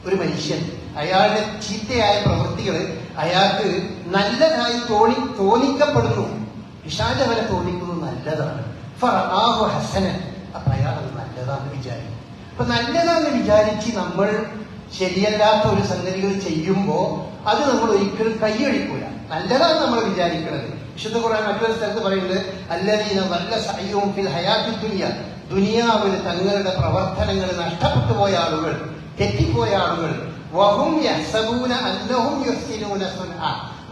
ഒരു മനുഷ്യൻ അയാളുടെ ചീത്തയായ പ്രവൃത്തികൾ അയാൾക്ക് നല്ലതായി തോന്നിക്കപ്പെടുന്നു. പിശാച് അവരെ തോന്നിക്കുന്നത് നല്ലതാണ്. ഫറആഹു ഹസനൻ, അപ്പൊ അയാൾ അത് നല്ലതാണെന്ന് വിചാരിക്കും. അപ്പൊ നല്ലതാണെന്ന് വിചാരിച്ച് നമ്മൾ ശരിയല്ലാത്ത ഒരു സംഗതികൾ ചെയ്യുമ്പോ അത് നമ്മൾ ഒരിക്കലും കൈയടിക്കൂല. നല്ലതാണ് നമ്മൾ വിചാരിക്കുന്നത്. വിശുദ്ധ ഖുർആൻ മറ്റൊരു സ്ഥലത്ത് പറയുന്നത് അല്ലദീന വല്ല സഅയ്യുഹും ഫിൽ ഹയാത്തി ദുനിയ, ദുനിയാവിൽ തങ്ങളുടെ പ്രവർത്തനങ്ങൾ നഷ്ടപ്പെട്ടു പോയ ആളുകൾ, തെറ്റിപ്പോയ ആളുകൾ, വഹും യഹ്സബൂന അന്നഹും യുഹ്സിനൂന സുൻഅ,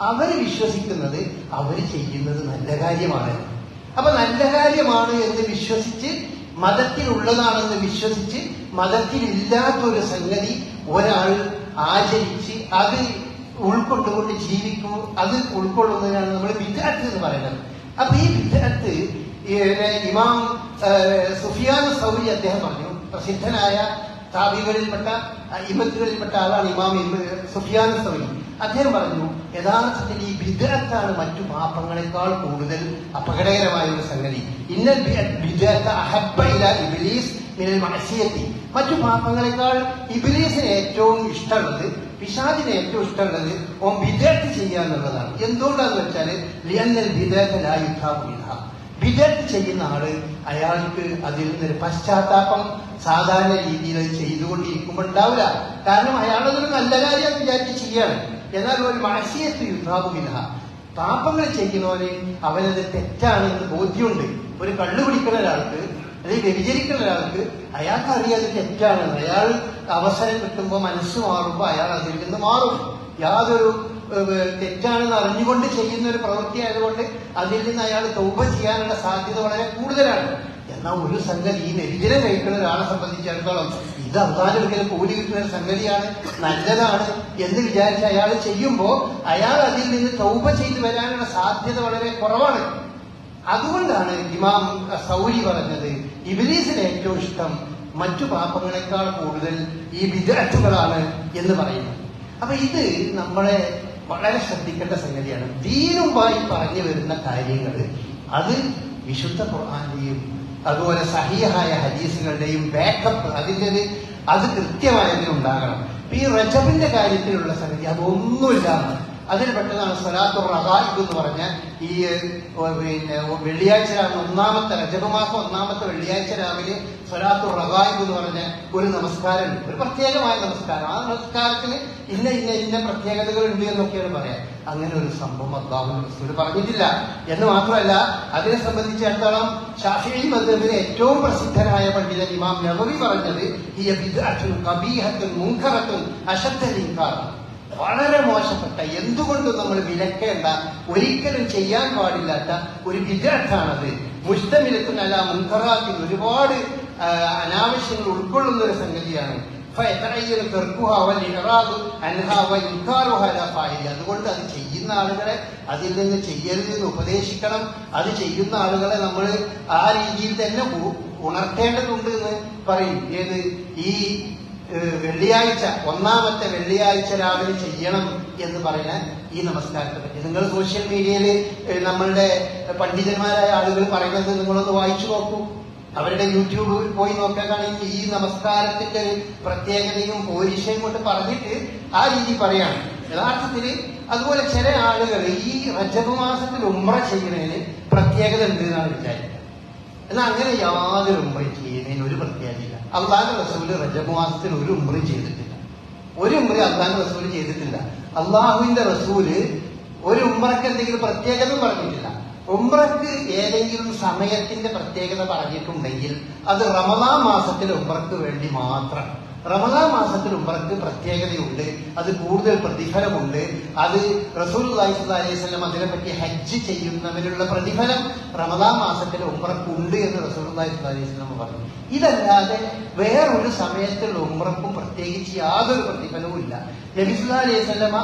അവർ വിശ്വസിക്കുന്നത് അവർ ചെയ്യുന്നത് നല്ല കാര്യമാണ്. അപ്പൊ നല്ല കാര്യമാണ് എന്ന് വിശ്വസിച്ച്, മതത്തിലുള്ളതാണെന്ന് വിശ്വസിച്ച് മതത്തിലില്ലാത്തൊരു സംഗതി ഒരാൾ ആചരിച്ച് അത് ഉൾക്കൊണ്ടുകൊണ്ട് ജീവിക്കും. അത് ഉൾക്കൊള്ളുന്നതിനാണ് നമ്മൾ ബിദ്അത്ത് എന്ന് പറയുന്നത്. അപ്പൊ ഈ ബിദ്അത്ത് ഇമാം സുഫിയാൻ സൗരി അദ്ദേഹം പറഞ്ഞു, പ്രസിദ്ധനായ താബികളിൽപ്പെട്ട ഇമത്തുകളിൽപ്പെട്ട ആളാണ് ഇമാം സുഫിയാൻ സൗരി. അദ്ദേഹം പറഞ്ഞു യഥാർത്ഥത്തിൽ ഈ ബിദ്അത്താണ് മറ്റു പാപങ്ങളെക്കാൾ കൂടുതൽ അപകടകരമായ ഒരു സംഗതി. ഇന്നൽ ബിദ്അത്ത അഹബ്ബ ഇലാ ഇബ്ലീസ് മിനൽ മഅസിയത്തി, മറ്റു പാപങ്ങളെക്കാൾ ഇബ്ലീസിന് ഏറ്റവും ഇഷ്ടമുള്ളത്, പിശാചിന് ഏറ്റവും ഇഷ്ടമുള്ളത് ഓൻ ബിദ്അത്ത് ചെയ്യുക എന്നുള്ളതാണ്. എന്തുകൊണ്ടാന്ന് വെച്ചാൽ ലിഅന്നൽ ബിദ്അത്ത ലാ യുഖാബു മിൻഹാ, ബിദ്അത്ത് ചെയ്യുന്ന ആള് അയാൾക്ക് അതിൽ നിന്നൊരു പശ്ചാത്താപം സാധാരണ രീതിയിൽ ചെയ്തുകൊണ്ടിരിക്കുമ്പോൾ ഉണ്ടാവില്ല. കാരണം അയാളതൊരു നല്ല കാര്യം വിചാരിച്ച് ചെയ്യാണ്. എന്നാൽ ഒരു മഅസിയത്ത് യുഖാബു മിൻഹാ, പാപങ്ങൾ ചെയ്യുന്നവന് അവനത് തെറ്റാണെന്ന് ബോധ്യമുണ്ട്. ഒരു കള്ളു പിടിക്കുന്ന ഒരാൾക്ക് അല്ലെങ്കിൽ വ്യഭിചരിക്കുന്ന ഒരാൾക്ക് അയാൾക്ക് അറിയാതെ തെറ്റാണെന്ന്. അയാൾ അവസരം കിട്ടുമ്പോൾ മനസ്സ് മാറുമ്പോൾ അയാൾ അതിൽ നിന്ന് മാറും. യാതൊരു തെറ്റാണെന്ന് അറിഞ്ഞുകൊണ്ട് ചെയ്യുന്ന ഒരു പ്രവൃത്തി ആയതുകൊണ്ട് അതിൽ നിന്ന് അയാൾ തൗബ ചെയ്യാനുള്ള സാധ്യത വളരെ കൂടുതലാണ്. എന്നാൽ ഒരു സംഗതി ഈ വ്യഭിചരം കഴിക്കുന്ന ഒരാളെ സംബന്ധിച്ചിടത്തോളം ഇത് അള്ളാന്റെ അടുക്കൽ കൂലി കിട്ടുന്ന ഒരു സംഗതിയാണ്, നല്ലതാണ് എന്ന് വിചാരിച്ച് അയാൾ ചെയ്യുമ്പോൾ അയാൾ അതിൽ നിന്ന് തൗബ ചെയ്തു വരാനുള്ള സാധ്യത വളരെ കുറവാണ്. അതുകൊണ്ടാണ് ഇമാം സൗരി പറഞ്ഞത് ഇബ്ലീസിന് ഏറ്റവും ഇഷ്ടം മറ്റു പാപങ്ങളെക്കാൾ കൂടുതൽ ഈ ബിദ്അത്തുകളാണ് എന്ന് പറയുന്നത്. അപ്പൊ ഇത് നമ്മളെ വളരെ ശ്രദ്ധിക്കേണ്ട സംഗതിയാണ്. ദീനുമായി പറഞ്ഞു വരുന്ന കാര്യങ്ങൾ അത് വിശുദ്ധ ഖുർആന്റെയും അതുപോലെ സഹീഹായ ഹദീസുകളുടെയും ബാക്കപ്പ് അതിൻ്റെ അത് കൃത്യമായതിനുണ്ടാകണം. ഈ റജബിന്റെ കാര്യത്തിലുള്ള സംഗതി അതൊന്നുമില്ല. അതിൽ പെട്ടതാണ് സ്വലാത്തുർ റഗായിബ് എന്ന് പറഞ്ഞ ഈ വെള്ളിയാഴ്ച രാവിലെ ഒന്നാമത്തെ റജബ് മാസം ഒന്നാമത്തെ വെള്ളിയാഴ്ച രാവിലെ സ്വലാത്തുർ റഗായിബ് എന്ന് പറഞ്ഞ ഒരു നമസ്കാരം, ഒരു പ്രത്യേകമായ നമസ്കാരം. ആ നമസ്കാരത്തിന് ഇന്ന പ്രത്യേകതകൾ ഉണ്ട് എന്നൊക്കെയാണ് പറയാം. അങ്ങനെ ഒരു സംഭവം അല്ലാഹുവിന്റെ റസൂൽ പറഞ്ഞിട്ടില്ല. എന്ന് മാത്രമല്ല അതിനെ സംബന്ധിച്ചിടത്തോളം ശാഫിഈ മദ്ഹബിലെ ഏറ്റവും പ്രസിദ്ധനായ പണ്ഡിതൻ ഇമാം നവവി പറഞ്ഞത് ഹിയ ബിദ്അത്തുൻ ഖബീഹത്തുൻ മുൻകറത്തുൻ അശദ്ദൽ ഇൻകാർ, വളരെ മോശപ്പെട്ട, എന്തുകൊണ്ടും നമ്മൾ വിലക്കേണ്ട, ഒരിക്കലും ചെയ്യാൻ പാടില്ലാത്ത ഒരു ബിദ്അത്താണത്. മുസ്തമിലത്തുൻ അലാ മുൻകറാത്തിൻ, ഒരുപാട് അനാവശ്യങ്ങൾ ഉൾക്കൊള്ളുന്ന ഒരു സംഗതിയാണ്. അതുകൊണ്ട് അത് ചെയ്യുന്ന ആളുകളെ അതിൽ നിന്ന് ചെയ്യരുതെന്ന് ഉപദേശിക്കണം. അത് ചെയ്യുന്ന ആളുകളെ നമ്മൾ ആ രീതിയിൽ തന്നെ ഉണർത്തേണ്ടതുണ്ട് എന്ന് പറയും. ഏത് ഈ വെള്ളിയാഴ്ച, ഒന്നാമത്തെ വെള്ളിയാഴ്ച രാവിലെ ചെയ്യണം എന്ന് പറയാൻ ഈ നമസ്കാരത്തെ പറ്റി നിങ്ങൾ സോഷ്യൽ മീഡിയയിൽ നമ്മളുടെ പണ്ഡിതന്മാരായ ആളുകൾ പറയുന്നത് നിങ്ങളൊന്ന് വായിച്ചു നോക്കൂ. അവരുടെ യൂട്യൂബിൽ പോയി നോക്കുകയാണെങ്കിൽ ഈ നമസ്കാരത്തിന്റെ ഒരു പ്രത്യേകതയും പോരിശയും കൊണ്ട് പറഞ്ഞിട്ട് ആ രീതി പറയാണ് യഥാർത്ഥത്തില്. അതുപോലെ ചില ആളുകൾ ഈ റജബ് മാസത്തിൽ ഉംറ ചെയ്യുന്നതിന് പ്രത്യേകത ഉണ്ട് എന്നാണ് വിചാരിക്കുക. എന്നാൽ അങ്ങനെ യാതൊരു ഉംറയും ചെയ്യുന്നതിന് ഒരു പ്രത്യേകതയില്ല. അള്ളാഹുവിന്റെ റസൂല് റജബ് മാസത്തിൽ ഒരു ഉംറയും ചെയ്തിട്ടില്ല. ഒരു ഉംറയും അള്ളാഹുവിന്റെ റസൂല് ചെയ്തിട്ടില്ല. അള്ളാഹുവിന്റെ റസൂല് ഒരു ഉംറക്ക് എന്തെങ്കിലും പ്രത്യേകത പറഞ്ഞിട്ടില്ല. ഉംറക്ക് ഏതെങ്കിലും സമയത്തിന്റെ പ്രത്യേകത പറഞ്ഞിട്ടുണ്ടെങ്കിൽ അത് റമദാൻ മാസത്തിലെ ഉംറക്ക് വേണ്ടി മാത്രം. റമദാൻ മാസത്തിൽ ഉംറക്ക് പ്രത്യേകതയുണ്ട്, അത് കൂടുതൽ പ്രതിഫലമുണ്ട്. അത് റസൂലുള്ളാഹി സ്വല്ലല്ലാഹു അലൈഹി വസല്ലം അതിനെപ്പറ്റി ഹജ്ജ് ചെയ്യുന്നവരുടെ പ്രതിഫലം റമദാൻ മാസത്തിലെ ഉംറക്കുണ്ട് എന്ന് റസൂലുള്ളാഹി സ്വല്ലല്ലാഹു അലൈഹി വസല്ലം പറഞ്ഞു. ഇതല്ലാതെ വേറൊരു സമയത്തുള്ള ഉംറക്കും പ്രത്യേകിച്ച് യാതൊരു പ്രതിഫലവും ഇല്ല. നബി സല്ലല്ലാഹു അലൈഹി വസല്ലം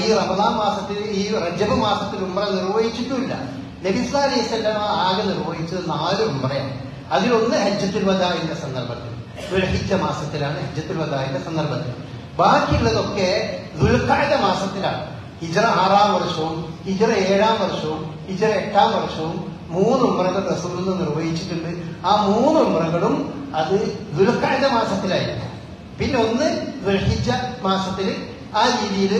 ഈ റമദാൻ മാസത്തിൽ, ഈ റജബ് മാസത്തിൽ ഉംറ നിർവഹിച്ചിട്ടുമില്ല. നബി സല്ലല്ലാഹു അലൈഹി വസല്ലം ആകെ നിർവഹിച്ചത് 4 ഉംറയാണ്. അതിലൊന്ന് ഹജ്ജത്തുൽ വദാഇന്റെ സന്ദർഭത്തിൽ, ദുൽഹിജ്ജ മാസത്തിലാണ് ഹജ്ജത്തുൽ വദാഇന്റെ സന്ദർഭത്തിൽ. ബാക്കിയുള്ളതൊക്കെ ദുൽഖഅദ മാസത്തിലാണ്. ഹിജ്റ 6-ാം വർഷവും ഹിജ്റ 7-ാം വർഷവും ഹിജ്റ 8-ാം വർഷവും 3 ഉംറകൾ റസൂലുള്ളാഹി നിർവഹിച്ചിട്ടുണ്ട്. ആ 3 ഉംറകളും അത് ദുൽഖഅദ മാസത്തിലായിരുന്നു. പിന്നെ ഒന്ന് ദുൽഹിജ്ജ മാസത്തിൽ ആ രീതിയിൽ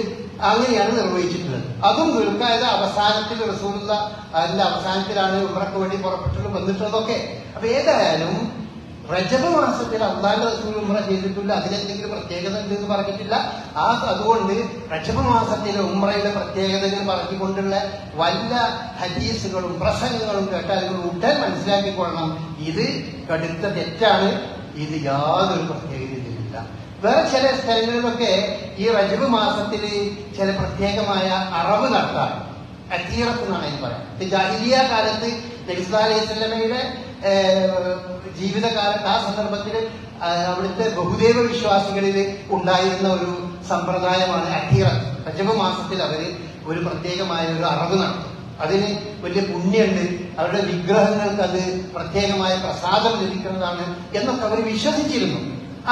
അങ്ങനെയാണ് നിർവഹിച്ചിട്ടുള്ളത്. അതും ദുൽഖഅദ അവസാനത്തിൽ റസൂലുള്ളാഹി അതിന്റെ അവസാനത്തിലാണ് ഉംറക്ക് വേണ്ടി പുറപ്പെട്ടിട്ട് വന്നിട്ടുള്ളതൊക്കെ. അപ്പൊ ഏതായാലും റജബ് മാസത്തിൽ അള്ളാഹുവിന്റെ റസൂൽ ഉംറ ചെയ്തിട്ടില്ല, അതിലെന്തെങ്കിലും പ്രത്യേകത ഉണ്ട് എന്ന് പറഞ്ഞിട്ടില്ല. അതുകൊണ്ട് റജബ് മാസത്തിലെ ഉംറയുടെ പ്രത്യേകതകൾ പറഞ്ഞുകൊണ്ടുള്ള വല്ല ഹദീസുകളും പ്രസംഗങ്ങളും കേട്ടാൽ നിങ്ങൾ ഉടൻ മനസ്സിലാക്കിക്കൊള്ളണം, ഇത് കടുത്ത തെറ്റാണ്, ഇത് യാതൊരു പ്രത്യേകതയില്ല. വേറെ ചില സ്ഥലങ്ങളിലൊക്കെ ഈ റജബ് മാസത്തിൽ ചില പ്രത്യേകമായ അറവ് നടത്താൻ, അത്തീറത്ത് എന്നാണ് അതിന് പറയാം. ജാഹിലിയ്യ കാലത്ത് നബി സല്ലല്ലാഹു അലൈഹി വസല്ലമയുടെ ജീവിതകാലത്ത് ആ സന്ദർഭത്തിൽ അവിടുത്തെ ബഹുദൈവ വിശ്വാസികളിൽ ഉണ്ടായിരുന്ന ഒരു സമ്പ്രദായമാണ് അത്തീറത്ത്. റജബ് മാസത്തിൽ അവര് ഒരു പ്രത്യേകമായ ഒരു അറവ് നടത്തും. അതിന് വലിയ പുണ്യമുണ്ട്, അവരുടെ വിഗ്രഹങ്ങൾക്ക് അത് പ്രത്യേകമായ പ്രസാദം ലഭിക്കുന്നതാണ് എന്നൊക്കെ അവർ വിശ്വസിച്ചിരുന്നു.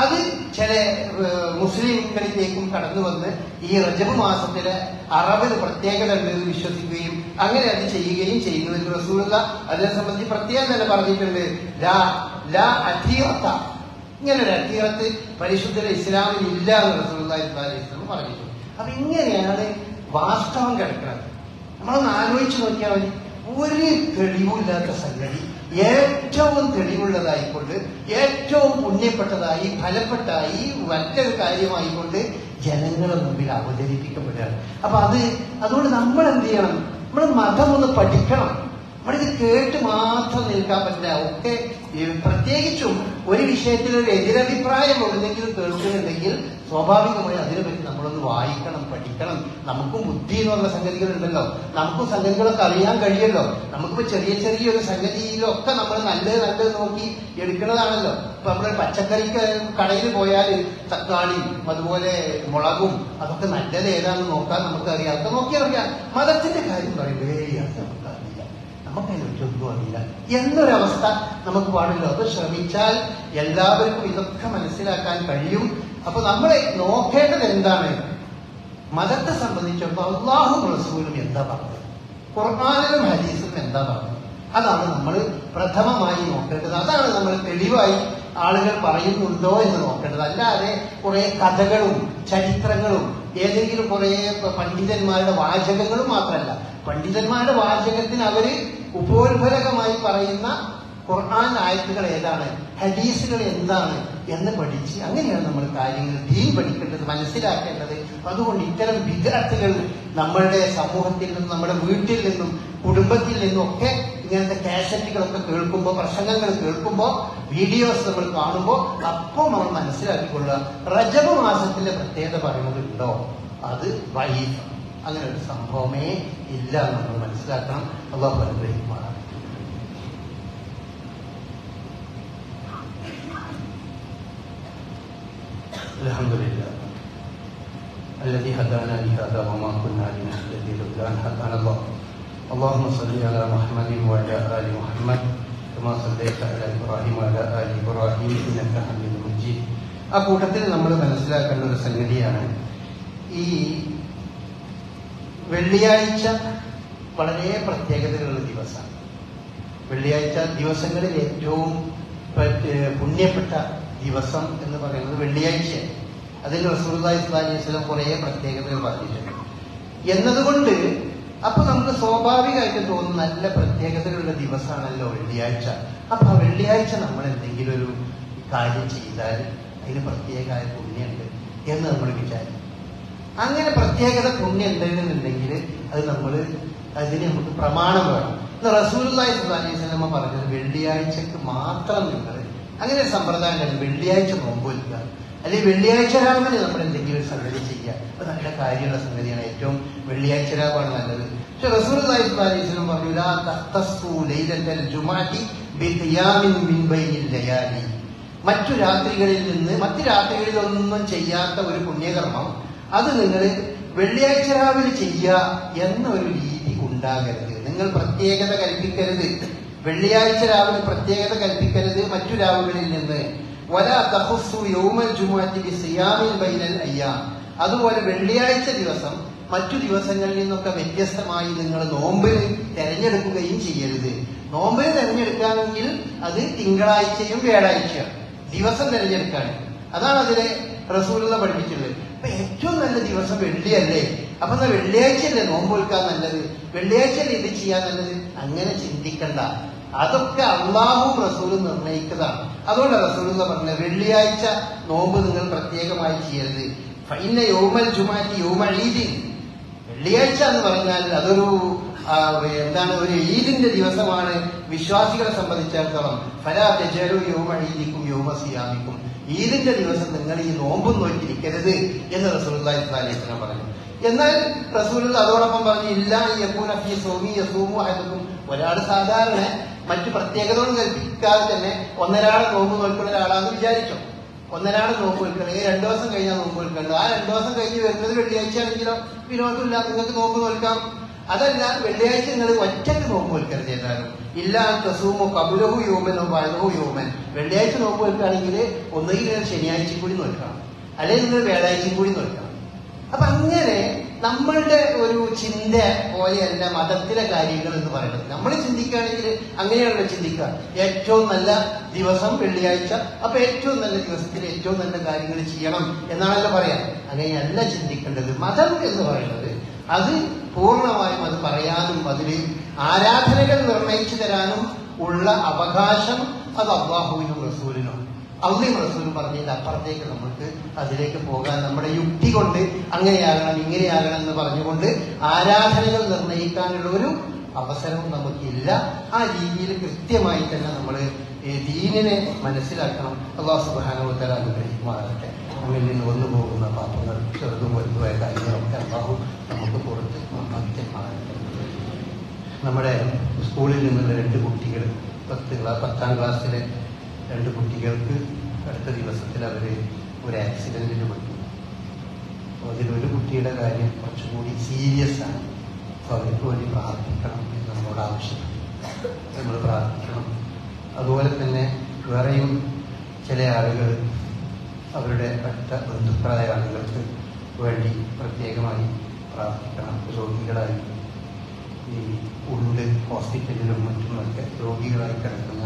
അത് ചില മുസ്ലിംകളിലേക്കും കടന്നു വന്ന് ഈ റജബ് മാസത്തിലെ അറബിന് പ്രത്യേകത ഉണ്ടെന്ന് വിശ്വസിക്കുകയും അങ്ങനെ അത് ചെയ്യുകയും ചെയ്യുന്നതിന് റസൂലുള്ളാഹി അതിനെ സംബന്ധിച്ച് പ്രത്യേകം തന്നെ പറഞ്ഞിട്ടുണ്ട്. ഇങ്ങനെ ഒരു അത്തീറത്ത് പരിശുദ്ധ ഇസ്ലാമിൽ ഇല്ല എന്ന് റസൂലുള്ളാഹി സ്വല്ലല്ലാഹു അലൈഹി വസല്ലം പറഞ്ഞിട്ടുണ്ട്. അപ്പൊ ഇങ്ങനെയാണ് വാസ്തവം കിടക്കുന്നത്. നമ്മളൊന്ന് ആലോചിച്ച് നോക്കിയാൽ മതി. ഒരു തെളിവില്ലാത്ത സംഗതി ഏറ്റവും തെളിവുള്ളതായിക്കൊണ്ട്, ഏറ്റവും പുണ്യപ്പെട്ടതായി, ഫലപ്പെട്ടായി, നല്ലൊരു കാര്യമായിക്കൊണ്ട് ജനങ്ങളുടെ മുമ്പിൽ അവതരിപ്പിക്കപ്പെടുകയാണ്. അപ്പൊ അതുകൊണ്ട് നമ്മൾ എന്ത് ചെയ്യണം? നമ്മൾ മതം ഒന്ന് പഠിക്കണം. നമ്മളിത് കേട്ട് മാത്രം നിൽക്കാൻ പറ്റില്ല. ഒക്കെ പ്രത്യേകിച്ചും ഒരു വിഷയത്തിൽ ഒരു എതിരഭിപ്രായം എന്തെങ്കിലും കേൾക്കുന്നുണ്ടെങ്കിൽ സ്വാഭാവികമായി അതിനെപ്പറ്റി നമ്മളൊന്ന് വായിക്കണം, പഠിക്കണം. നമുക്കും ബുദ്ധി എന്നുള്ള സംഗതികളുണ്ടല്ലോ, നമുക്കും സംഗതികളൊക്കെ അറിയാൻ കഴിയല്ലോ. നമുക്കിപ്പോ ചെറിയ ചെറിയൊരു സംഗതിയിലൊക്കെ നമ്മൾ നല്ലത് നോക്കി എടുക്കുന്നതാണല്ലോ. ഇപ്പൊ നമ്മള് പച്ചക്കറിക്ക് കടയിൽ പോയാൽ തക്കാളിയും അതുപോലെ മുളകും അതൊക്കെ നല്ലത് ഏതാണെന്ന് നോക്കാൻ നമുക്കറിയാം. അതൊക്കെ നോക്കിയറിയാം. മതത്തിന്റെ കാര്യം പറയുമ്പോ നമുക്കറിയില്ല, നമുക്കതിനൊറ്റൊന്നും അറിയില്ല എന്നൊരവസ്ഥ നമുക്ക് പാടില്ല. അത് ശ്രമിച്ചാൽ എല്ലാവർക്കും ഇതൊക്കെ മനസ്സിലാക്കാൻ കഴിയും. അപ്പൊ നമ്മളെ നോക്കേണ്ടത് എന്താണ്? മതത്തെ സംബന്ധിച്ചിടത്തോളം അല്ലാഹുവും റസൂലും എന്താ പറഞ്ഞത്, ഖുർആനിലും ഹദീസിലും എന്താ പറഞ്ഞത്, അതാണ് നമ്മൾ പ്രഥമമായി നോക്കേണ്ടത്. അതാണ് നമ്മൾ തെളിവായി ആളുകൾ പറയുന്നുണ്ടോ എന്ന് നോക്കേണ്ടത്. അല്ലാതെ കുറെ കഥകളും ചരിത്രങ്ങളും ഏതെങ്കിലും കുറെ പണ്ഡിതന്മാരുടെ വാചകങ്ങളും മാത്രമല്ല. പണ്ഡിതന്മാരുടെ വാചകത്തിന് അവര് ഉപോത്ഫലകമായി പറയുന്ന ഖുർആൻ ആയത്തുകൾ ഏതാണ്, ഹദീസുകൾ എന്താണ് എന്ന് പഠിച്ച് അങ്ങനെയാണ് നമ്മൾ കാര്യങ്ങൾ ദീൻ പഠിക്കേണ്ടത്, മനസ്സിലാക്കേണ്ടത്. അതുകൊണ്ട് ഇത്തരം വിദ്യാർത്ഥികൾ നമ്മളുടെ സമൂഹത്തിൽ നിന്നും, നമ്മുടെ വീട്ടിൽ നിന്നും, കുടുംബത്തിൽ നിന്നും ഒക്കെ ഇങ്ങനത്തെ കാസറ്റുകളൊക്കെ കേൾക്കുമ്പോൾ, പ്രസംഗങ്ങൾ കേൾക്കുമ്പോൾ, വീഡിയോസ് നമ്മൾ കാണുമ്പോൾ അപ്പോൾ നമ്മൾ മനസ്സിലാക്കിക്കൊള്ളുക, റജബ് മാസത്തിന്റെ പ്രത്യേകത പറയുന്നതുണ്ടോ, അത് വൈഫ് അങ്ങനെ ഒരു സംഭവമേ ഇല്ല നമ്മൾ മനസ്സിലാക്കണം. അല്ലാഹു അനുഗ്രഹിക്കുമാറാകട്ടെ. الحمد لله الذي هدانا لهذا وما كنا لنهتدي لولا أن هدانا الله اللهم صل على محمد وعلى آل محمد كما صليت على إبراهيم وعلى آل إبراهيم إنك حميد مجيد. ആ കൂട്ടത്തിൽ നമ്മൾ മനസ്സിലാക്കേണ്ട ഒരു സംഗതിയാണ്, ഈ വെള്ളിയാഴ്ച വളരെ പ്രത്യേകതകളുള്ള ദിവസമാണ്. വെള്ളിയാഴ്ച ദിവസങ്ങളിൽ ഏറ്റവും പുണ്യപ്പെട്ട ദിവസം എന്ന് പറയുന്നത് വെള്ളിയാഴ്ചയാണ്. അതിൽ റസൂലുള്ളാഹി സ്വല്ലല്ലാഹു അലൈഹി വസല്ലം കുറേ പ്രത്യേകതകൾ പറഞ്ഞിട്ടുണ്ട് എന്നതുകൊണ്ട് അപ്പൊ നമുക്ക് സ്വാഭാവികമായിട്ട് തോന്നും നല്ല പ്രത്യേകതകളുള്ള ദിവസമാണല്ലോ വെള്ളിയാഴ്ച. അപ്പൊ ആ വെള്ളിയാഴ്ച നമ്മൾ എന്തെങ്കിലും ഒരു കാര്യം ചെയ്താൽ അതിന് പ്രത്യേകമായ പുണ്യമുണ്ട് എന്ന് നമ്മൾ വിചാരിക്കും. അങ്ങനെ പ്രത്യേകത പുണ്യം ഉണ്ടെന്നുണ്ടെങ്കിൽ അത് അതിന് നമുക്ക് പ്രമാണം വേണം. റസൂലുള്ളാഹി സ്വല്ലല്ലാഹു അലൈഹി വസല്ലം പറഞ്ഞത് വെള്ളിയാഴ്ചക്ക് മാത്രം നിങ്ങൾ അങ്ങനെ ഒരു സമ്പ്രദായം ഉണ്ട്, വെള്ളിയാഴ്ച നോമ്പ് വയ്ക്കുക, അല്ലെങ്കിൽ വെള്ളിയാഴ്ച രാവിലെ നമ്മൾ എന്തെങ്കിലും ഒരു സംഗതി ചെയ്യുക. അത് നല്ല കാര്യമുള്ള സംഗതിയാണ്, ഏറ്റവും വെള്ളിയാഴ്ച രാവാണ് നല്ലത്. പക്ഷെ റസൂലുള്ളാഹി സ്വല്ലല്ലാഹു അലൈഹി വസല്ലം പറഞ്ഞു ലാ തഖ്തസ്സു ലൈലത്തൽ ജുമുഅത്തി ബിഖിയാമിൻ മിൻ ബൈനിൽ ലയാലി, മറ്റു രാത്രികളിലൊന്നും ചെയ്യാത്ത ഒരു പുണ്യകർമ്മം അത് നിങ്ങൾ വെള്ളിയാഴ്ച രാവിലെ ചെയ്യുക എന്ന ഒരു രീതി ഉണ്ടാകരുത്. നിങ്ങൾ പ്രത്യേകത കൽപ്പിക്കരുത്, വെള്ളിയാഴ്ച രാവിലെ പ്രത്യേകത കൽപ്പിക്കരുത് മറ്റു രാവുകളിൽ നിന്ന്. വലാ തഖുസ്സു യൗമൽ ജുമുഅത്തി ബിസിയാമിൻ ബൈനൽ അയ്യാം, അതുപോലെ വെള്ളിയാഴ്ച ദിവസം മറ്റു ദിവസങ്ങളിൽ നിന്നൊക്കെ വ്യത്യസ്തമായി നിങ്ങൾ നോമ്പിന് തെരഞ്ഞെടുക്കുകയും ചെയ്യരുത്. നോമ്പിന് തെരഞ്ഞെടുക്കുകയാണെങ്കിൽ അത് തിങ്കളാഴ്ചയും വ്യാഴാഴ്ചയാണ് ദിവസം തിരഞ്ഞെടുക്കാണ്. അതാണ് അതിലെ റസൂലുള്ള പഠിപ്പിച്ചിട്ടുള്ളത്. അപ്പൊ ഏറ്റവും നല്ല ദിവസം വെള്ളിയല്ലേ, അപ്പൊ എന്നാ വെള്ളിയാഴ്ചയല്ലേ നോമ്പ് വെക്കാൻ നല്ലത്, വെള്ളിയാഴ്ചയല്ലേ ഇത് ചെയ്യാൻ നല്ലത്? അങ്ങനെ ചിന്തിക്കണ്ട. അതൊക്കെ അള്ളാഹുവും റസൂലും നിർണയിക്കുന്നതാണ്. അതുകൊണ്ട് റസൂലുള്ള പറഞ്ഞത് വെള്ളിയാഴ്ച നോമ്പ് നിങ്ങൾ പ്രത്യേകമായി ചെയ്യരുത്. ഫഇന്ന യൗമൽ ജുമുഅത്തി യൗമ ഈദിൻ, വെള്ളിയാഴ്ച എന്ന് പറഞ്ഞാൽ അതൊരു ഒരു ഈദിന്റെ ദിവസമാണ് വിശ്വാസികളെ സംബന്ധിച്ചിടത്തോളം. ഫലാ തജഅലു യൗമ ഈദിക്കും യൗമ സിയാമിക്കും, ഈദിന്റെ ദിവസം നിങ്ങൾ ഈ നോമ്പും നോക്കിയിരിക്കരുത് എന്ന് റസൂലുള്ളാഹി സ്വല്ലല്ലാഹു അലൈഹി വസല്ലം പറഞ്ഞു. എന്നാൽ റസൂലുള്ള അതോടൊപ്പം പറഞ്ഞു ഇല്ലാ യകൂന ഫീ സൗമി യസൂമു അഹദുക്കും, ഒരാൾ സാധാരണ മറ്റു പ്രത്യേകതകളും കൽപ്പിക്കാതെ തന്നെ ഒന്നരാളെ നോമ്പ് നോക്കുന്ന ഒരാളാണെന്ന് വിചാരിച്ചോ, ഒന്നരാളെ നോമ്പ് നോക്കണം, 2 ദിവസം കഴിഞ്ഞാൽ നോമ്പ് നോക്കേണ്ടത്, ആ 2 ദിവസം കഴിഞ്ഞ് വരുന്നത് വെള്ളിയാഴ്ച ആണെങ്കിലോ വിനോദമില്ല, നിങ്ങൾക്ക് നോമ്പ് നോൽക്കാം. അതല്ല, വെള്ളിയാഴ്ച നിങ്ങൾ ഒറ്റയ്ക്ക് നോമ്പ് നോൽക്കരുത്. ചെയ്താലും ഇല്ല തസൂമോ കബുലഹു യോമനോ വലഹു യോമൻ, വെള്ളിയാഴ്ച നോമ്പ് നോൽക്കുകയാണെങ്കിൽ ഒന്നുകിൽ ശനിയാഴ്ചയും കൂടി നോക്കണം, അല്ലെങ്കിൽ നിങ്ങൾ വ്യാഴാഴ്ചയും കൂടി നോക്കണം. അപ്പൊ അങ്ങനെ നമ്മളുടെ ഒരു ചിന്ത പോലെയല്ല മതത്തിലെ കാര്യങ്ങൾ എന്ന് പറയുന്നത്. നമ്മൾ ചിന്തിക്കുകയാണെങ്കിൽ അങ്ങനെയാണല്ലോ ചിന്തിക്കുക, ഏറ്റവും നല്ല ദിവസം വെള്ളിയാഴ്ച, അപ്പൊ ഏറ്റവും നല്ല ദിവസത്തിൽ ഏറ്റവും നല്ല കാര്യങ്ങൾ ചെയ്യണം എന്നാണല്ലോ പറയാം. അങ്ങനെയല്ല ചിന്തിക്കേണ്ടത്. മതം എന്ന് പറയുന്നത് അത് പൂർണ്ണമായും അത് പറയാനും അതിൽ ആരാധനകൾ നിർണയിച്ചു തരാനും ഉള്ള അവകാശം അത് അല്ലാഹുവിനും റസൂലിനും. അള്ളയും റസൂലും പറഞ്ഞതിന്റെ അപ്പുറത്തേക്ക് നമുക്ക് അതിലേക്ക് പോകാൻ നമ്മുടെ യുക്തി കൊണ്ട് അങ്ങനെയാകണം ഇങ്ങനെയാകണം എന്ന് പറഞ്ഞുകൊണ്ട് ആരാധനകൾ നിർണയിക്കാനുള്ള ഒരു അവസരവും നമുക്കില്ല. ആ രീതിയിൽ കൃത്യമായി തന്നെ നമ്മൾ ദീനിനെ മനസ്സിലാക്കണം. അല്ലാഹു സുബ്ഹാനഹു വ തആല അനുഗ്രഹിക്കുമാറാകട്ടെ. നമ്മിൽ നിന്ന് വന്നു പോകുന്ന പാപങ്ങൾ ചെറുതും വലുതുമായ കാര്യങ്ങളൊക്കെ അല്ലാഹു നമുക്ക് പുറത്ത് മാറ്റമാകട്ടെ. നമ്മുടെ സ്കൂളിൽ നിന്നുള്ള 2 കുട്ടികൾ 10ാം ക്ലാസ്സിലെ 2 കുട്ടികൾക്ക് അടുത്ത ദിവസത്തിൽ അവർ ഒരു ആക്സിഡന്റിൽ പെട്ടു. അതിലൊരു കുട്ടിയുടെ കാര്യം കുറച്ചുകൂടി സീരിയസ് ആണ്. അപ്പോൾ അവർക്ക് വേണ്ടി പ്രാർത്ഥിക്കണം എന്ന് നമ്മളോട് ആവശ്യപ്പെട്ടു. നമ്മൾ പ്രാർത്ഥിക്കണം. അതുപോലെ തന്നെ വേറെയും ചില ആളുകൾ അവരുടെ അടുത്ത ബന്ധുക്കളായ ആളുകൾക്ക് വേണ്ടി പ്രത്യേകമായി പ്രാർത്ഥിക്കണം. രോഗികളായി ഈ ഹോസ്പിറ്റലിലും മറ്റുമൊക്കെ രോഗികളായി കിടക്കുന്ന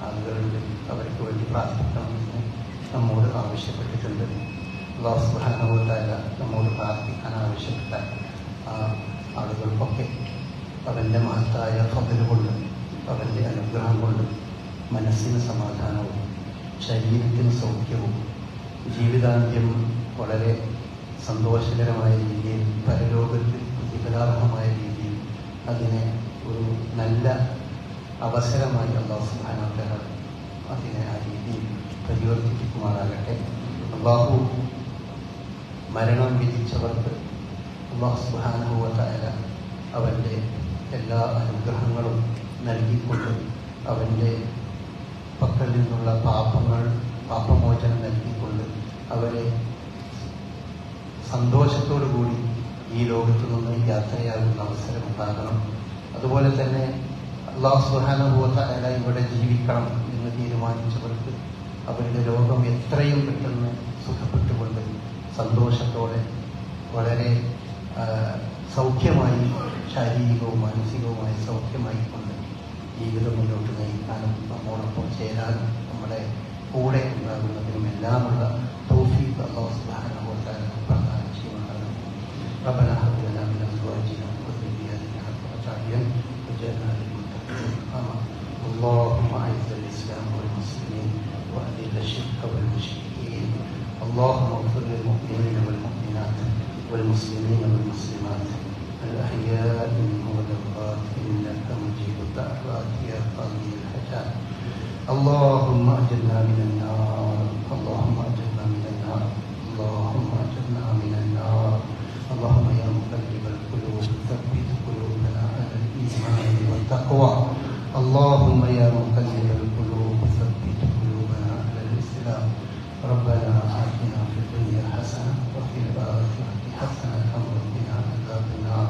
ആളുകളുണ്ട്, അവർക്ക് വേണ്ടി പ്രാർത്ഥിക്കണമെന്ന് നമ്മോട് ആവശ്യപ്പെട്ടിട്ടുണ്ട്. അല്ലാഹു സുബ്ഹാനഹു വ തആല നമ്മോട് പ്രാർത്ഥിക്കാൻ ആവശ്യപ്പെട്ട ആ ആളുകൾക്കൊക്കെ അവൻ്റെ മഹത്തായ ഫദ്ൽ കൊണ്ട്, അവൻ്റെ അനുഗ്രഹം കൊണ്ട് മനസ്സിന് സമാധാനവും ശരീരത്തിന് സൗഖ്യവും ജീവിതാന്ത്യം വളരെ സന്തോഷകരമായ രീതിയിൽ പരലോകത്തിൽ പ്രതിഫലാർഹമായ രീതിയിൽ അതിനെ ഒരു നല്ല അവസരമായി അല്ലാഹു സുബ്ഹാനഹു വ തആല അതിനെ ആ രീതിയിൽ പരിവർത്തിപ്പിക്കുമാറാകട്ടെ. അല്ലാഹു മരണം വിധിച്ചവർക്ക് അല്ലാഹു സുബ്ഹാനഹു വ തആല അവൻ്റെ എല്ലാ അനുഗ്രഹങ്ങളും നൽകിക്കൊണ്ട് അവൻ്റെ പക്കൽ നിന്നുള്ള പാപമോചനം നൽകിക്കൊണ്ട് അവരെ സന്തോഷത്തോടു കൂടി ഈ ലോകത്തു നിന്ന് യാത്രയാകുന്ന അവസരം ഉണ്ടാകണം. അതുപോലെ തന്നെ അല്ലാഹു സുബ്ഹാനഹു വ തആല ഇവിടെ ജീവിക്കണം എന്ന് തീരുമാനിച്ചവർക്ക് അവരുടെ രോഗം എത്രയും പെട്ടെന്ന് സുഖപ്പെട്ടുകൊണ്ട് സന്തോഷത്തോടെ വളരെ സൗഖ്യമായി, ശാരീരികവും മാനസികവുമായ സൗഖ്യമായി കൊണ്ട് ജീവിതം മുന്നോട്ട് നയിക്കാനും നമ്മോടൊപ്പം ചേരാനും നമ്മുടെ കൂടെ ഉണ്ടാകുന്നതിനും എല്ലാമുള്ള തൗഫീഖ് അല്ലാഹു സുബ്ഹാനഹു വ തആല പ്രദാനം ചെയ്യുന്നതാണ്. റബ്ബനാ ഹബ് ലനാ മിൻ അസ്വാജിനാ വ ദുർരിയ്യാതിനാ ഖുർറത അയ്യുൻ വജഅൽനാ ലിൽ-മുത്തഖീന ഇമാമാ. اللهم أعز الإسلام والمسلمين وأذل الشرك والمشركين. اللهم اغفر للمؤمنين والمؤمنات والمسلمين والمسلمات الأحياء منهم والأموات إنك مجيب الدعوات يا قاضي الحاجات. اللهم أجرنا من النار، اللهم أجرنا من النار، اللهم أجرنا من النار. اللهم يا مقلب القلوب ثبت قلوبنا على الإيمان والتقوى. اللهم يا مقلب القلوب ثبت قلوبنا على الإسلام. ربنا آتنا في الدنيا حسنة وفي الآخرة حسنة وقنا عذاب النار.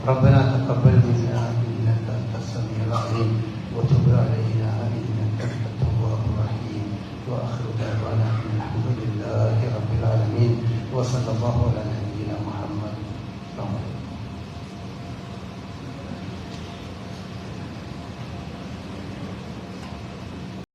ربنا تقبل منا إنك أنت السميع العليم وتب علينا إنك أنت التواب الرحيم. وآخر دعوانا الحمد لله رب العالمين وصلى الله على